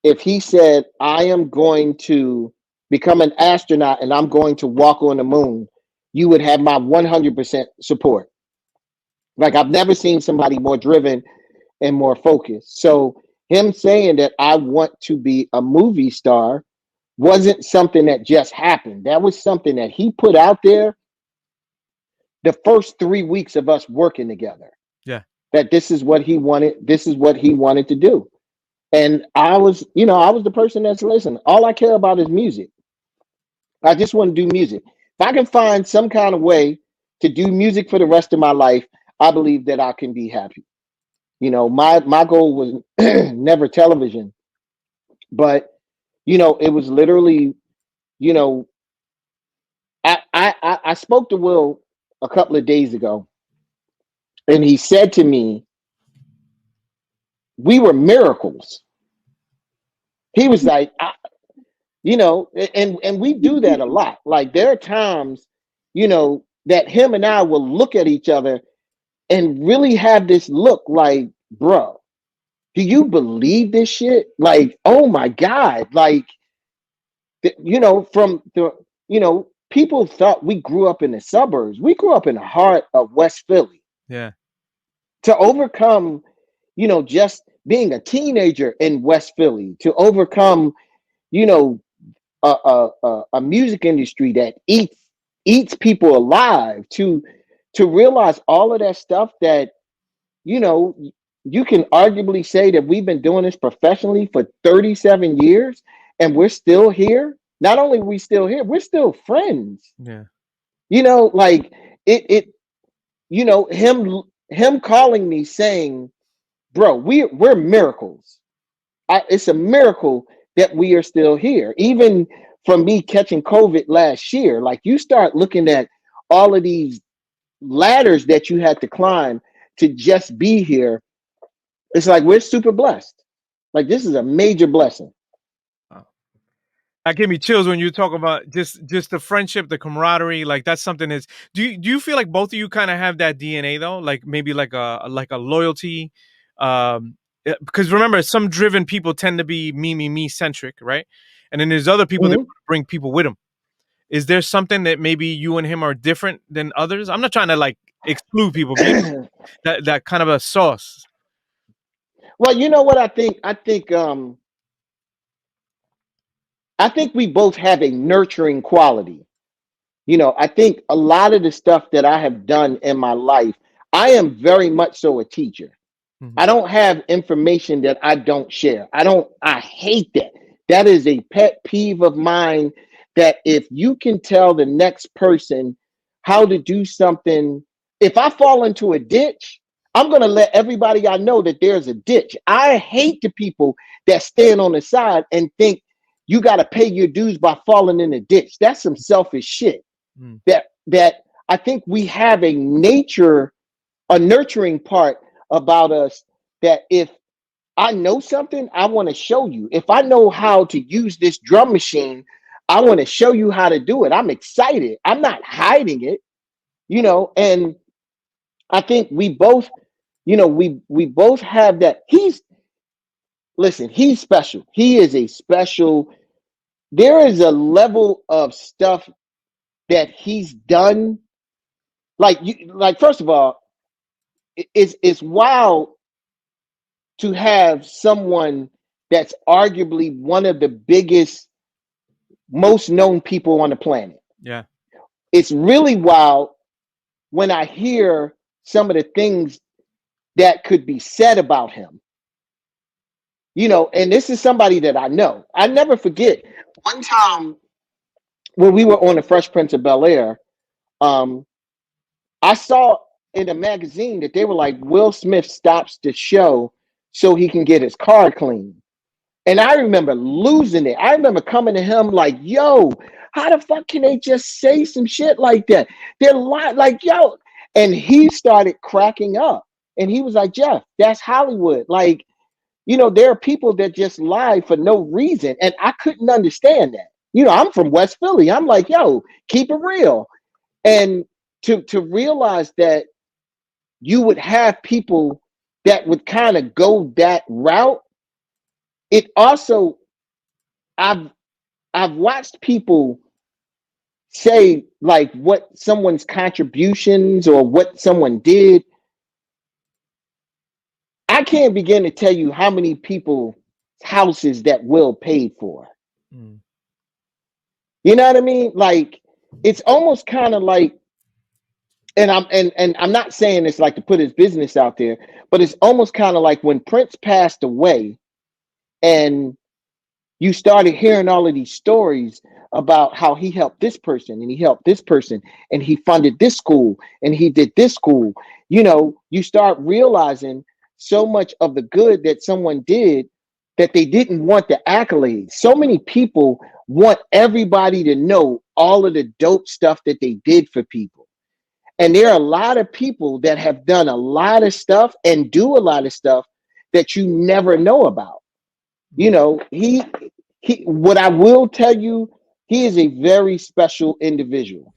If he said, I am going to become an astronaut and I'm going to walk on the moon, you would have my 100% support. Like, I've never seen somebody more driven and more focused. So, him saying that I want to be a movie star wasn't something that just happened. That was something that he put out there the first 3 weeks of us working together. Yeah. That this is what he wanted. This is what he wanted to do. And I was the person that's listen. All I care about is music. I just want to do music. If I can find some kind of way to do music for the rest of my life, I believe that I can be happy. My goal was never television, but it was literally, you know, I spoke to Will a couple of days ago, and he said to me, "We were miracles." He was like, and we do that a lot. Like, there are times, that him and I will look at each other and really have this look like, bro, do you believe this shit? Like, oh my God. Like, from the, people thought we grew up in the suburbs. We grew up in the heart of West Philly. Yeah. To overcome, just being a teenager in West Philly, to overcome, you know, a music industry that eats people alive, to realize all of that stuff that, you know, you can arguably say that we've been doing this professionally for 37 years and we're still here. Not only are we still here, we're still friends. Yeah. Like it him calling me saying, bro, we're miracles. It's a miracle that we are still here. Even from me catching COVID last year, like, you start looking at all of these ladders that you had to climb to just be here. It's like, we're super blessed. Like, this is a major blessing. That gave me chills when you talk about just the friendship, the camaraderie. Like, that's something that's. Do you feel like both of you kind of have that DNA though? Like, maybe like a loyalty. Because remember, some driven people tend to be me centric, right? And then there's other people that Mhm. bring people with them. Is there something that maybe you and him are different than others? I'm not trying to like exclude people, but that kind of a sauce. Well, you know what I think? I think we both have a nurturing quality. I think a lot of the stuff that I have done in my life, I am very much so a teacher. Mhm. I don't have information that I don't share. I hate that. That is a pet peeve of mine, that if you can tell the next person how to do something, if I fall into a ditch, I'm going to let everybody I know that there's a ditch. I hate the people that stand on the side and think you got to pay your dues by falling in a ditch. That's some selfish shit. Mm. That I think we have a nurturing part about us, that if I know something, I want to show you. If I know how to use this drum machine, I want to show you how to do it. I'm excited. I'm not hiding it, and I think we both, we both have that. He's special. He is a special. There is a level of stuff that he's done. Like, first of all, it's wild to have someone that's arguably one of the biggest, most known people on the planet. Yeah. It's really wild when I hear some of the things that could be said about him. And this is somebody that I know. I never forget one time when we were on the Fresh Prince of Bel-Air. I saw in a magazine that they were like, Will Smith stops the show so he can get his car cleaned. And I remember losing it. I remember coming to him like, yo, how the fuck can they just say some shit like that? They're like, yo. And he started cracking up. And he was like, Jeff, that's Hollywood. Like, there are people that just lie for no reason. And I couldn't understand that. I'm from West Philly. I'm like, yo, keep it real. And to realize that you would have people that would kind of go that route. It also, I've I've watched people say like what someone's contributions or what someone did. I can't begin to tell you how many people houses that Will paid for. Mm. You know what I mean? Like it's almost kind of like, and I'm not saying it's like to put his business out there, but it's almost kind of like when Prince passed away and you started hearing all of these stories about how he helped this person and he helped this person and he funded this school and he did this school. You know, you start realizing so much of the good that someone did that they didn't want the accolades. So many people want everybody to know all of the dope stuff that they did for people. And there are a lot of people that have done a lot of stuff and do a lot of stuff that you never know about. You know, he what I will tell you, he is a very special individual.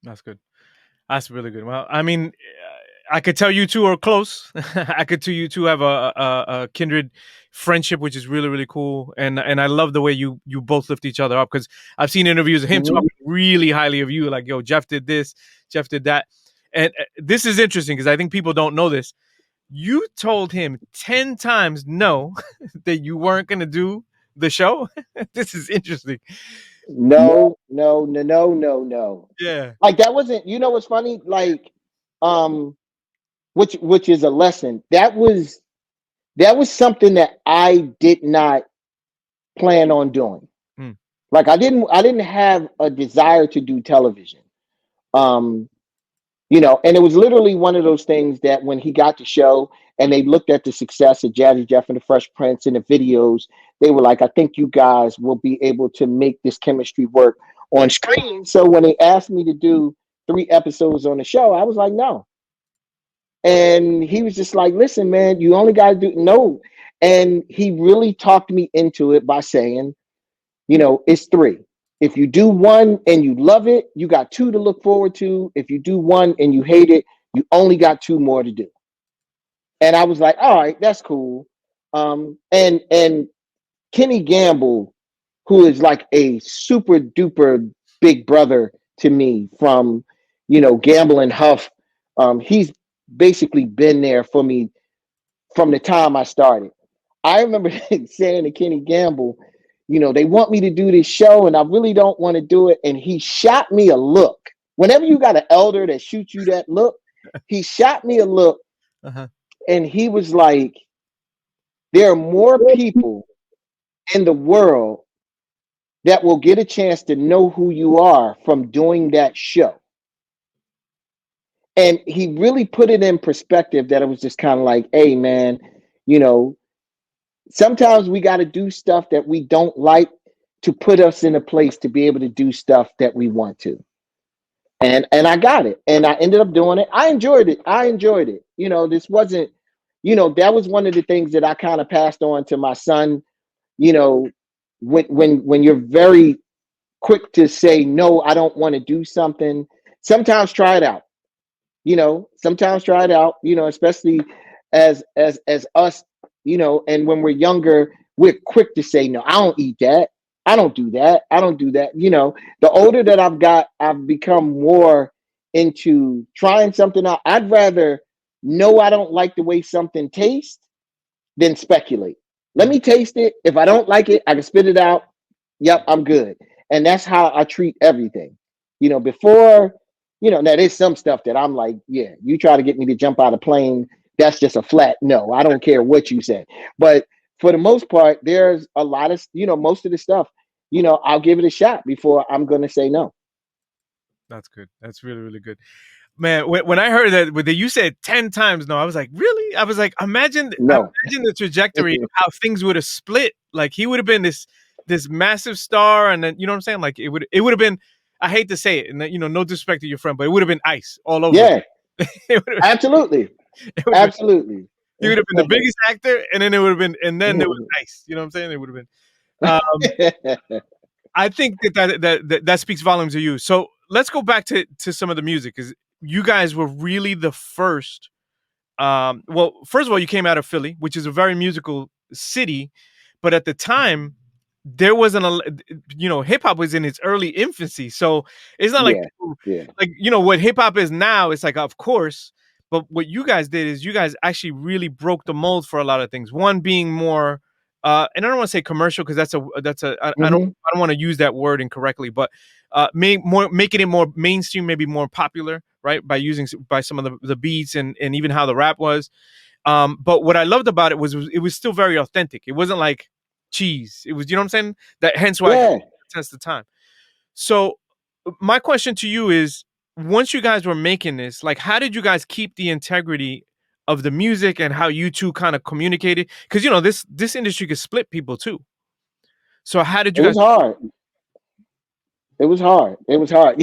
That's good. That's really good. Well, I mean, I could tell you two are close. I could tell you two have a kindred friendship, which is really really cool. And I love the way you both lift each other up because I've seen interviews of him Mhm. talking really highly of you, like yo, Jeff did this, Jeff did that, and this is interesting because I think people don't know this. You told him 10 times no that you weren't gonna do the show. This is interesting. No, no, no, no, no, no. Yeah. Like that wasn't, you know what's funny? Like, um, which is a lesson. That was something that I did not plan on doing. Mm. Like I didn't have a desire to do television. Um, you know, and it was literally one of those things that when he got the show and they looked at the success of Jazzy Jeff and the Fresh Prince and the videos, they were like, I think you guys will be able to make this chemistry work on screen. So when they asked me to do 3 episodes on the show, I was like, no. And he was just like, listen, man, you only got to do no. And he really talked me into it by saying, you know, it's 3. If you do 1 and you love it, you got 2 to look forward to. If you do 1 and you hate it, you only got 2 more to do. And I was like, all right, that's cool. And Kenny Gamble, who is like a super duper big brother to me from, you know, Gamble and Huff, he's basically been there for me from the time I started. I remember saying to Kenny Gamble, you know, they want me to do this show and I really don't want to do it. And he shot me a look. Whenever you got an elder that shoots you that look, he shot me a look Uh-huh. and he was like, there are more people in the world that will get a chance to know who you are from doing that show. And he really put it in perspective that it was just kind of like, hey, man, you know, sometimes we got to do stuff that we don't like to put us in a place to be able to do stuff that we want to. And I got it. And I ended up doing it. I enjoyed it. I enjoyed it. You know, this wasn't, you know, that was one of the things that I kind of passed on to my son, you know, when you're very quick to say no, I don't want to do something, sometimes try it out. You know, sometimes try it out, you know, especially as us, you know, and when we're younger, we're quick to say no, I don't eat that. I don't do that. I don't do that. You know, the older that I've got, I've become more into trying something out. I'd rather know I don't like the way something tastes than speculate. Let Mm. me taste it. If I don't like it, I can spit it out. Yep, I'm good. And that's how I treat everything. You know, before, you know, now there's some stuff that I'm like, yeah, you try to get me to jump out of plane, that's just a flat no. I don't care what you say. But for the most part, there's a lot of, most of the stuff, I'll give it a shot before I'm going to say no. That's good. That's really, really good. Man, when I heard that, you said 10 times no, I was like, really? I was like, No. imagine the trajectory of how things would have split. Like he would have been this massive star, and then you know what I'm saying? Like it would have been. I hate to say it, and no disrespect to your friend, but it would have been ice all over. Yeah, absolutely. it would have been, Absolutely. he would have been the biggest actor, and then it would have been, and then there was ice. You know what I'm saying? It would have been. I think that speaks volumes to you. So let's go back to some of the music, because you guys were really the first. Well, first of all, you came out of Philly, which is a very musical city, but at the time, there wasn't hip hop was in its early infancy, so it's not like Yeah. Yeah. like what hip hop is now. It's like, of course, but what you guys did is you guys actually really broke the mold for a lot of things. One being more, and I don't want to say commercial, because I don't Hmm. want to use that word incorrectly, but making it more mainstream, maybe more popular, right? By some of the beats and even how the rap was. But what I loved about it was it was still very authentic. It wasn't like cheese. It was, you know what I'm saying? That hence why it Yeah. test the time. So my question to you is, once you guys were making this, like, how did you guys keep the integrity of the music and how you two kind of communicated? Because this industry could split people too. So how did It you guys? was hard. It was hard. It was hard.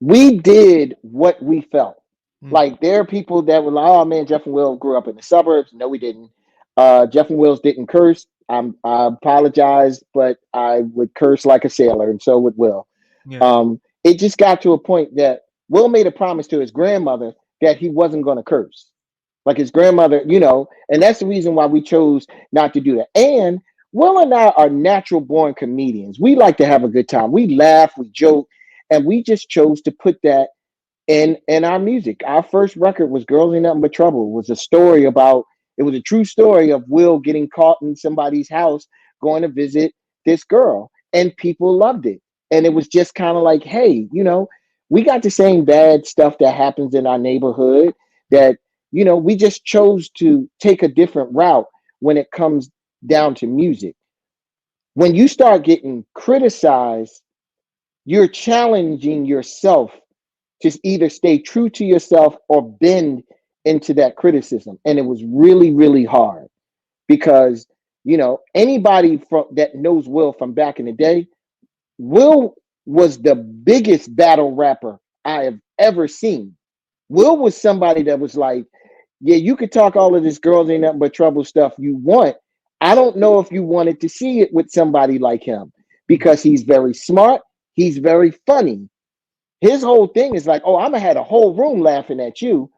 We did what we felt. Mm, Like there are people that were like, "Oh man, Jeff and Will grew up in the suburbs." No, we didn't. Jeff and Will's didn't curse. I apologize, but I would curse like a sailor, and so would Will. yeah. It just got to a point that Will made a promise to his grandmother that he wasn't going to curse. Like his grandmother, and that's the reason why we chose not to do that. And Will and I are natural born comedians. We like to have a good time. We laugh, we joke, and we just chose to put that in our music. Our first record was Girls Ain't Nothing But Trouble. It was a story about, it was a true story of Will getting caught in somebody's house going to visit this girl. And people loved it. And it was just kind of like, hey, we got the same bad stuff that happens in our neighborhood Mm, that, we just chose to take a different route when it comes down to music. When you start getting criticized, you're challenging yourself to either stay true to yourself or bend into that criticism. And it was really, really hard because, anybody that knows Will from back in the day, Will was the biggest battle rapper I have ever seen. Will was somebody that was like, yeah, you could talk all of this girls ain't nothing but trouble stuff you want. I don't know if you wanted to see it with somebody like him mm, because he's very smart, he's very funny. His whole thing is like, oh, I'm gonna have a whole room laughing at you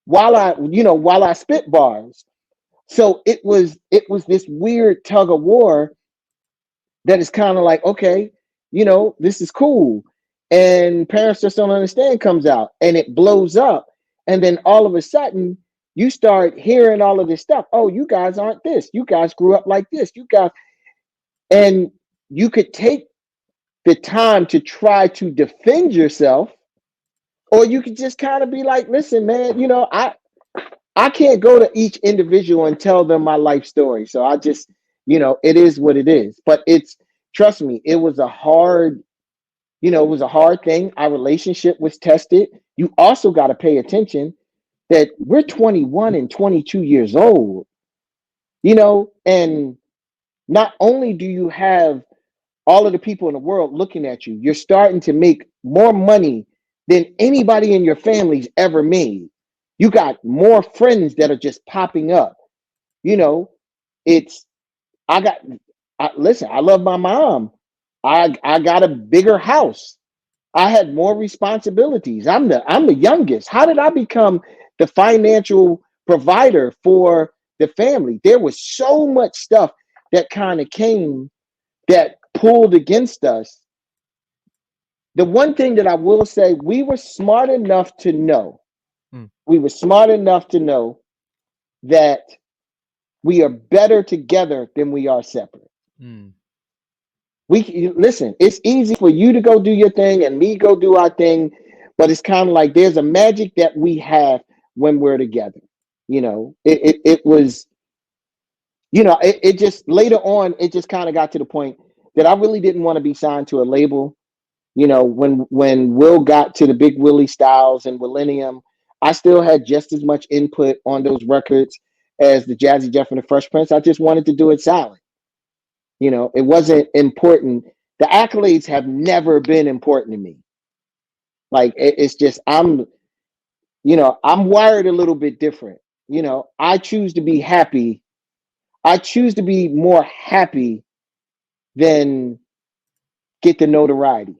while I spit bars. So it was this weird tug of war that is kind of like, okay, this is cool. And Parents Just Don't Understand comes out and it blows up. And then all of a sudden, you start hearing all of this stuff. Oh, you guys aren't this. You guys grew up like this. You guys, and you could take the time to try to defend yourself, or you could just kind of be like, listen, man, I can't go to each individual and tell them my life story. So I just, it is what it is. But trust me, it was a hard thing. Our relationship was tested. You also got to pay attention that we're 21 and 22 years old, and not only do you have all of the people in the world looking at you, you're starting to make more money than anybody in your family's ever made. You got more friends that are just popping up. You know, it's I got listen, I love my mom. I got a bigger house. I had more responsibilities. I'm the youngest. How did I become the financial provider for the family? There was so much stuff that kind of came that pulled against us. The one thing that I will say, we were smart enough to know, mm, we were smart enough to know that we are better together than we are separate. mm. Listen, it's easy for you to go do your thing and me go do our thing, but it's kind of like there's a magic that we have when we're together. It was, it just later on, it just kind of got to the point that I really didn't want to be signed to a label. When Will got to the Big Willie Styles and Millennium, I still had just as much input on those records as the Jazzy Jeff and the Fresh Prince. I just wanted to do it silent. It wasn't important. The accolades have never been important to me. Like it's just I'm wired a little bit different. I choose to be happy. I choose to be more happy than get the notoriety.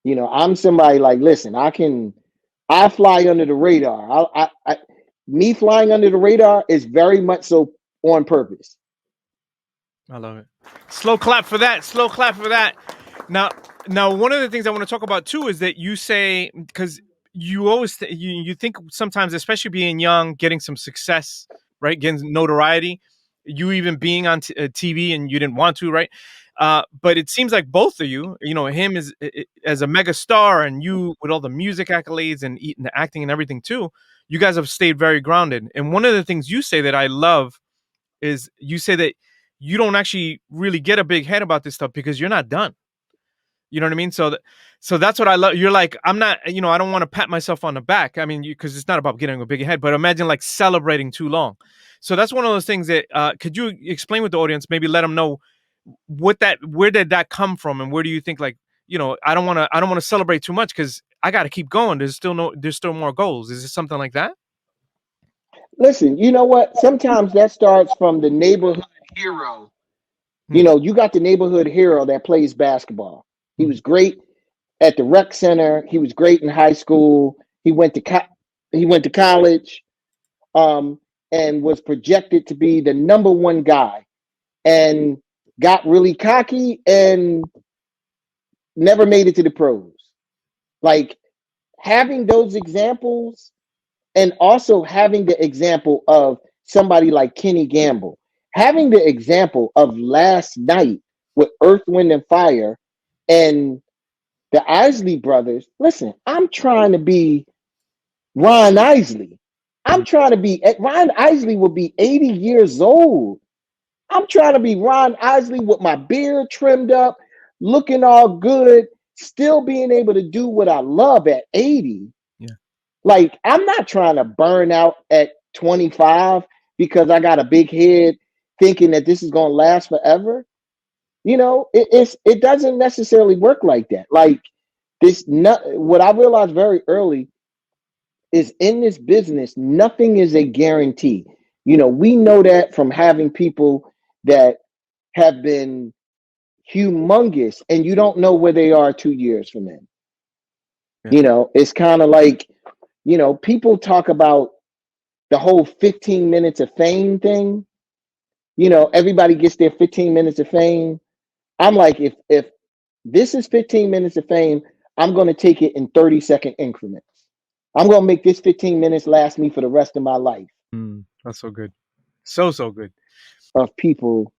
I'm somebody like, listen, I fly under the radar. Me flying under the radar is very much so on purpose. I love it. Slow clap for that. Slow clap for that. Now, one of the things I want to talk about too is that you say, because you always you think sometimes, especially being young, getting some success, right, getting notoriety, you even being on TV and you didn't want to, right? But it seems like both of you, him as a mega star and you with all the music accolades and the acting and everything too, you guys have stayed very grounded. And one of the things you say that I love is you say that you don't actually really get a big head about this stuff because you're not done. You know what I mean? So that's what I love. You're like, I'm not, I don't want to pat myself on the back. I mean, because it's not about getting a big head, but imagine like celebrating too long. So that's one of those things that, could you explain with the audience, maybe let them know where did that come from? And where do you think like, I don't want to celebrate too much because I got to keep going. There's still more goals. Is it something like that? Listen, you know what? Sometimes that starts from the neighborhood hero. You got the neighborhood hero that plays basketball. He was great at the rec center. He was great in high school. He went to college, and was projected to be the number one guy, and got really cocky and never made it to the pros. Like having those examples, and also having the example of somebody like Kenny Gamble, having the example of last night with Earth, Wind, and Fire and the Isley brothers. Listen, I'm trying to be Ron Isley. Ron Isley will be 80 years old. I'm trying to be Ron Isley with my beard trimmed up, looking all good, still being able to do what I love at 80. Yeah. Like, I'm not trying to burn out at 25 because I got a big head thinking that this is going to last forever. It doesn't necessarily work like that. Like what I realized very early is in this business, nothing is a guarantee. We know that from having people that have been humongous and you don't know where they are 2 years from then. Yeah. It's kind of like, people talk about the whole 15 minutes of fame thing. Everybody gets their 15 minutes of fame. I'm like, if this is 15 minutes of fame, I'm going to take it in 30-second increments. I'm going to make this 15 minutes last me for the rest of my life. That's so good. So good. Of people